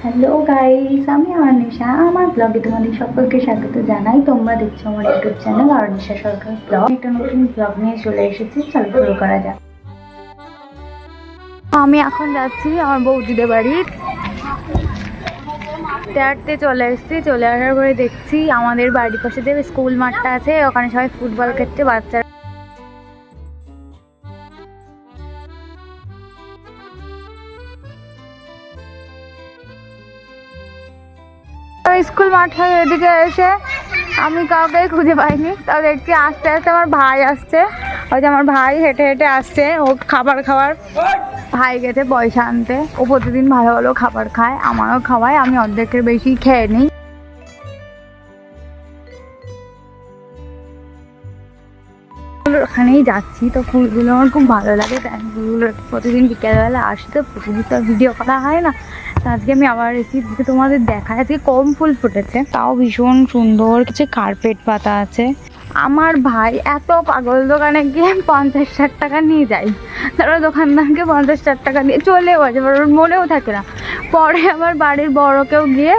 Hello guys, আমি অনিশা। আমার ব্লগে তোমাদের সকলকে স্বাগত জানাই। তোমরা দেখছো আমার ইউটিউব চ্যানেল অনিশা সরকার ব্লগ। একটা নতুন ব্লগ নিয়ে চলে এসেছি, চলো শুরু করা যাক। আমি এখন যাচ্ছি আমার বৌদিদের বাড়ি। হাঁটতে চলে এসেছি। চলে আসার পরে দেখছি আমাদের বাড়ির পাশে যে স্কুল মাঠটা আছে, ওখানে সবাই ফুটবল খেলছে বাচ্চারা। স্কুল মাঠে এদিকে এসে আমি কাউকেই খুঁজে পাইনি। তাও দেখছি আস্তে আস্তে আমার ভাই আসছে। ওই যে আমার ভাই হেঁটে হেঁটে আসছে। ও খাবার খাওয়ার ভাই গেছে পয়সা আনতে। ও প্রতিদিন ভালো ভালো খাবার খায়, আমারও খাওয়ায়। আমি অর্ধেকের বেশি খেয়ে নিই। ওখানেই যাচ্ছি, তো ফুলগুলো আমার খুব ভালো লাগে। তাই ফুলগুলো প্রতিদিন বিকেলবেলা আসি, তো প্রতিদিন তো ভিডিও করা হয় না। তো আজকে আমি আবার এসেছি তোমাদের দেখায়। আজকে কম ফুল ফুটেছে, তাও ভীষণ সুন্দর। কিছু কার্পেট পাতা আছে। আমার ভাই এত পাগল, দোকানে গিয়ে 50-60 টাকা নিয়ে যায়। তারপর দোকানদারকে 50-60 টাকা দিয়ে চলেও আসে, ওর মনেও থাকে না। পরে আবার বাড়ির বড়কেও গিয়ে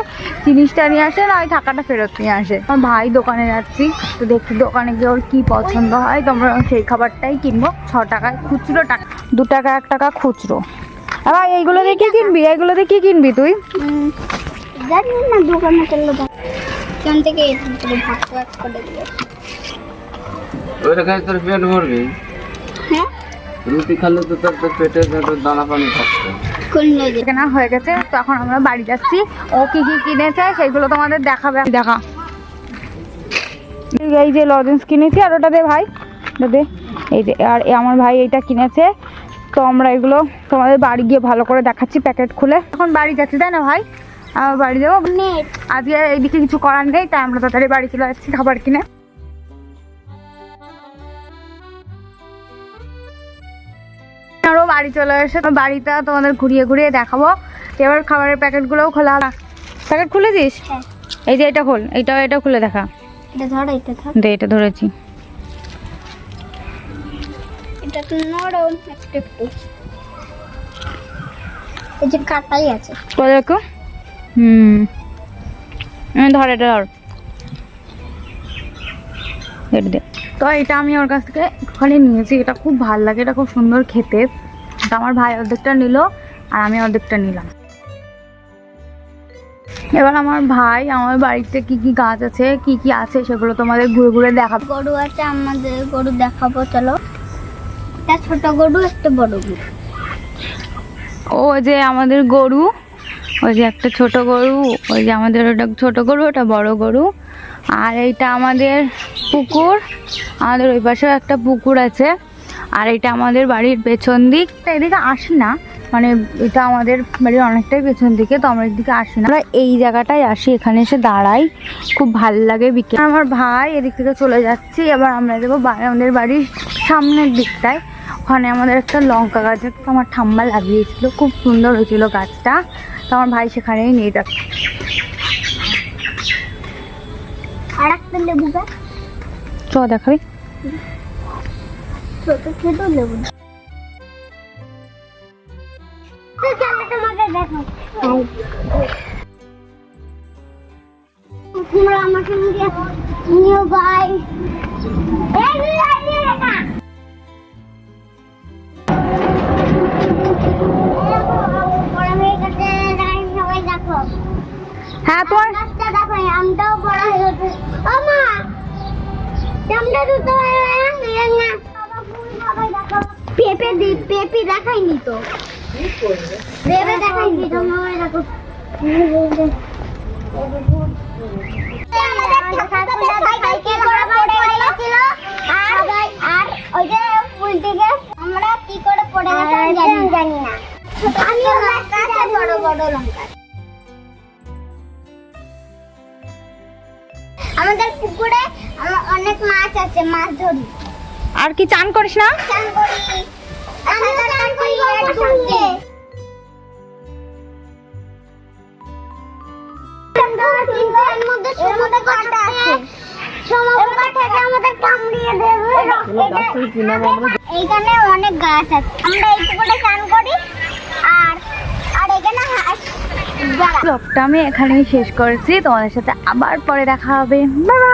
জিনিসটা নিয়ে আসে, না ওই টাকাটা ফেরত নিয়ে আসে। আমার ভাই দোকানে যাচ্ছি, তো দেখছি দোকানে গিয়ে ওর কী পছন্দ হয়, তোমরা সেই খাবারটাই কিনবো। 6 টাকায় খুচরো, 2 টাকা 1 টাকা খুচরো। আবার এইগুলো দিয়ে কি কিনবি? এইগুলো দিয়ে কি কিনবি তুই? জানি না, দোকানে চললো এখান থেকে ভাগ ভাগ করে দিবে। ওইটা খাই তোর পেট ভরবে। হ্যাঁ, রুটি খেলে তো তোর পেটে দানা পানি থাকবে। কেনা হয়ে গেছে, তো এখন আমরা বাড়ি যাচ্ছি। ও কি কি কিনেছে সেগুলো তোমাদের দেখাবে। দেখা, এই যে লজেন্স কিনেছি, আর ওটা দে ভাই, দে। এই যে আর আমার ভাই এইটা কিনেছে। তো আমরা এগুলো তোমাদের বাড়ি গিয়ে ভালো করে দেখাচ্ছি প্যাকেট খুলে। এখন বাড়ি যাচ্ছি, তাই না ভাই? আমার বাড়ি যাবো। আজকে এইদিকে কিছু করার নেই, তাই আমরা তাড়াতাড়ি বাড়ি চলে যাচ্ছি খাবার কিনে। আরও বাড়ি চলে এসে বাড়িটা তোমাদের ঘুরিয়ে ঘুরিয়ে দেখাবো। এবার খাবারের প্যাকেটগুলোও খোলা। প্যাকেট খুলে দিস? এই যে এটা খোল, এটা খুলে দেখা। এটা ধর, এটা ধর। দে, এটা ধরেছি। এটা তো নরম একটু। এই যে কাটাই আছে। তো দেখো, ধর, এটা ধর, এটা দে। তো এটা আমি ওর কাছ থেকে একটুখানি নিয়েছি। এটা খুব ভালো লাগে, এটা খুব সুন্দর খেতে। তো আমার ভাই অর্ধেকটা নিল আর আমি অর্ধেকটা নিলাম। এবার আমার ভাই আমার বাড়িতে কি কি গাছ আছে, কি কি আছে সেগুলো তোমাদের ঘুরে ঘুরে দেখাবো। গরু আছে, আমাদের গরু দেখাবো, চলো। একটা ছোট গরু, একটা বড় গরু। ও যে আমাদের গরু, ওই যে একটা ছোট গরু, ওই যে আমাদের ওটা ছোট গরু, ওটা বড় গরু। আর এইটা আমাদের পুকুর, আমাদের ওই পাশেও একটা পুকুর আছে। আর এটা আমাদের বাড়ির পেছন দিক। এদিকে আসি না, মানে এটা আমাদের বাড়ির অনেকটাই পেছন দিকে, তো আমরা এদিকে আসি না। আমরা এই জায়গাটায় আসি, এখানে এসে দাঁড়াই, খুব ভাল লাগে বিকেল। আমার ভাই এদিক থেকে চলে যাচ্ছি। এবার আমরা যাবো আমাদের বাড়ির সামনের দিকটায়। ওখানে আমাদের একটা লঙ্কা গাছ আছে, আমার ঠাম্মা লাগিয়েছিল, খুব সুন্দর হয়েছিল গাছটা। তো আমার ভাই সেখানেই নিয়ে যাচ্ছে। আর একটা লেবু গাছ, চ দেখাবি। ছোট ছোট লেবু। তোমরা আমার সঙ্গে নিও ভাই। হ্যাঁ, তোমার দেখো, আমটাও বড় হয়ে গেছে। ও মা, আমটা দুটো পেঁপে পেঁপে দেখাইনি তো। পেঁপে দেখাইনি তো, মামাই দেখো। আর ওই যে ফুল থেকে আমরা কি করে পড়ে গেছে জানি না। আমিও বড় বড় লঙ্কা। আমাদের পুকুরে অনেক মাছ আছে, মাছ ধরি। আর কি চান করিস না? চান করি, আমিও চান করি এর সঙ্গে। এর মধ্যে সমুদ্র কাটা আছে, সমুদ্র থেকে আমাদের কামড়িয়ে দেবে। এইখানে অনেক গাছ আছে, আমরা এই পুকুরে চান করি। আর আর এখানে হাঁস ব্লগটা আমি এখানেই শেষ করছি, তোমাদের সাথে আবার পরে দেখা হবে, বাই বাই।